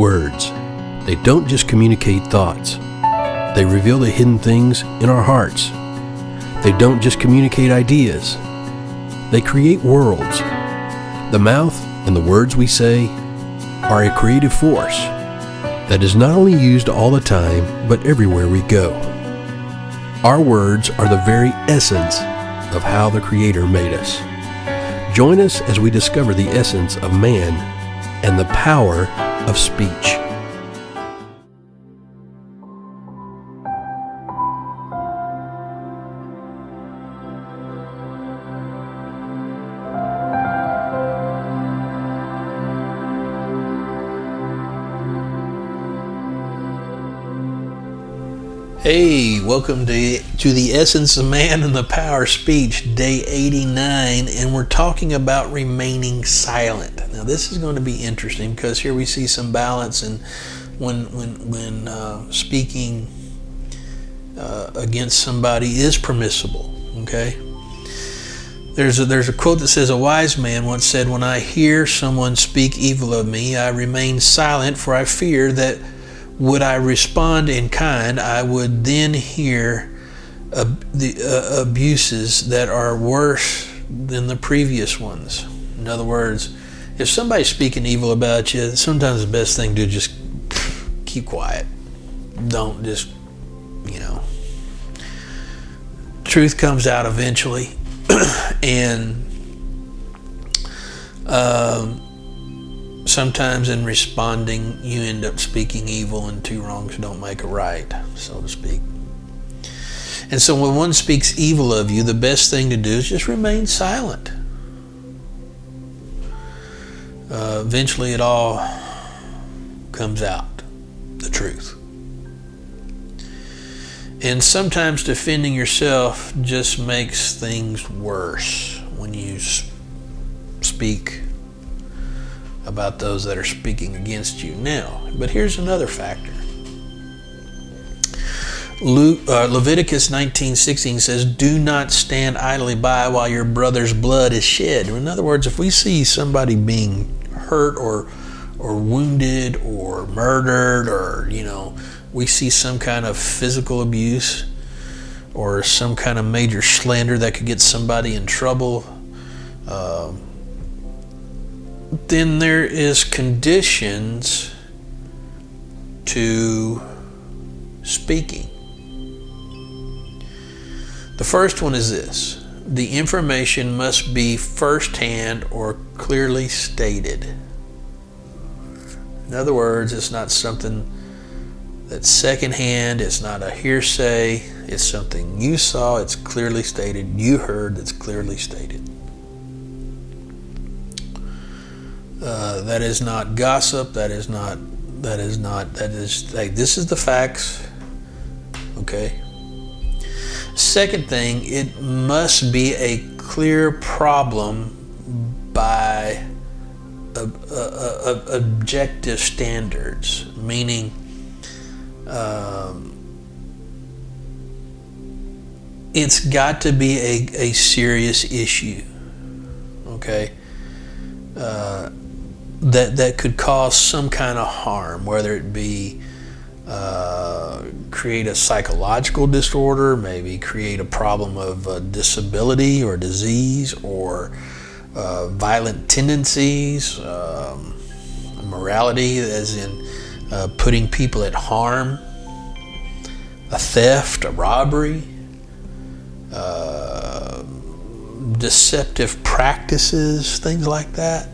Words. They don't just communicate thoughts. They reveal the hidden things in our hearts. They don't just communicate ideas. They create worlds. The mouth and the words we say are a creative force that is not only used all the time, but everywhere we go. Our words are the very essence of how the Creator made us. Join us as we discover the essence of man and the power of speech. Hey, welcome to the Essence of Man and the Power of Speech, day 89, and we're talking about remaining silent. Now, this is going to be interesting because here we see some balance, and when speaking against somebody is permissible. Okay, there's a quote that says, "A wise man once said, 'When I hear someone speak evil of me, I remain silent, for I fear that would I respond in kind, I would then hear the abuses that are worse than the previous ones.'" In other words, if somebody's speaking evil about you, sometimes the best thing to do is just keep quiet. Don't just, truth comes out eventually. And sometimes in responding, you end up speaking evil, and two wrongs don't make a right, so to speak. And so when one speaks evil of you, the best thing to do is just remain silent. Eventually it all comes out, the truth. And sometimes defending yourself just makes things worse when you speak about those that are speaking against you now. But here's another factor. Leviticus 19:16 says, "Do not stand idly by while your brother's blood is shed." In other words, if we see somebody being hurt or wounded or murdered, or we see some kind of physical abuse or some kind of major slander that could get somebody in trouble, then there is conditions to speaking. The first one is this: the information must be firsthand or clearly stated. In other words, it's not something that's secondhand, it's not a hearsay, it's something you saw, it's clearly stated, you heard, it's clearly stated. That is not gossip. That is, hey, this is the facts. Okay. Second thing, it must be a clear problem by objective standards, meaning it's got to be a serious issue. Okay. That could cause some kind of harm, whether it be create a psychological disorder, maybe create a problem of disability or disease, or violent tendencies, morality, as in putting people at harm, a theft, a robbery, deceptive practices, things like that.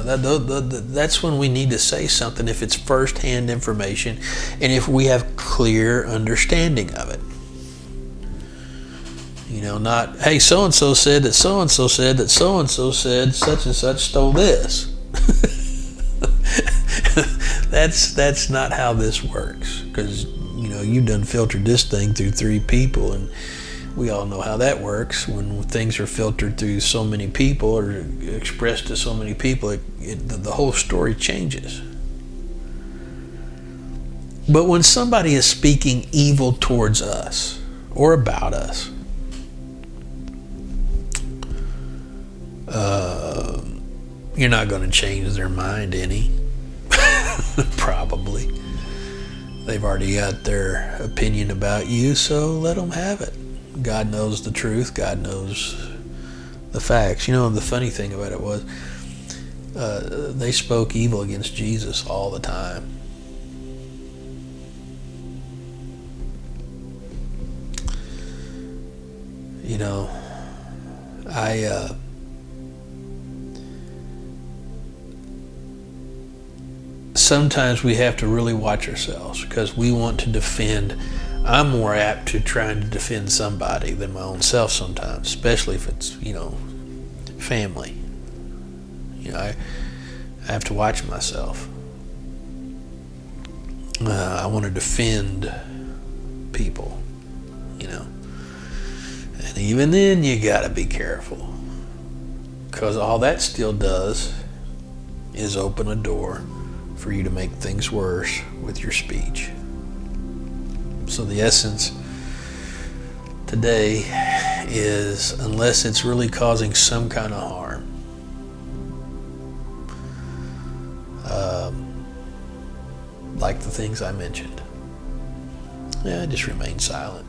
That's when we need to say something, if it's first-hand information and if we have clear understanding of it. Not, hey, so-and-so said that so-and-so said that so-and-so said such and such stole this. That's not how this works, because, you've done filtered this thing through 3 people, and we all know how that works. When things are filtered through so many people or expressed to so many people, the whole story changes. But when somebody is speaking evil towards us or about us, you're not going to change their mind any. Probably. They've already got their opinion about you, so let them have it. God knows the truth. God knows the facts. You know, the funny thing about it was they spoke evil against Jesus all the time. You know, sometimes we have to really watch ourselves because we want to defend. I'm more apt to trying to defend somebody than my own self sometimes, especially if it's, family. I have to watch myself. I want to defend people, and even then you gotta be careful, because all that still does is open a door for you to make things worse with your speech. So the essence today is, unless it's really causing some kind of harm, like the things I mentioned, just remain silent.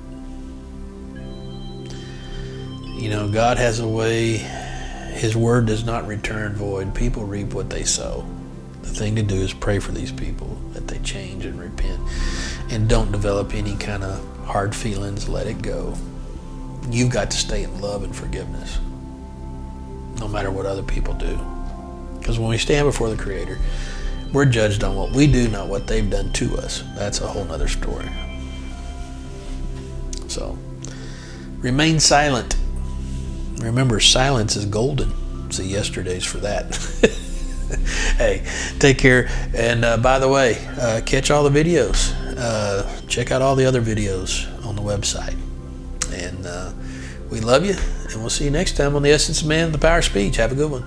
God has a way. His word does not return void. People reap what they sow. The thing to do is pray for these people, that they change and repent, and don't develop any kind of hard feelings. Let it go. You've got to stay in love and forgiveness, no matter what other people do. Because when we stand before the Creator, we're judged on what we do, not what they've done to us. That's a whole nother story. So, remain silent. Remember, silence is golden. See yesterday's for that. Hey, take care. And by the way, catch all the videos. Check out all the other videos on the website. And we love you. And we'll see you next time on The Essence of Man, The Power of Speech. Have a good one.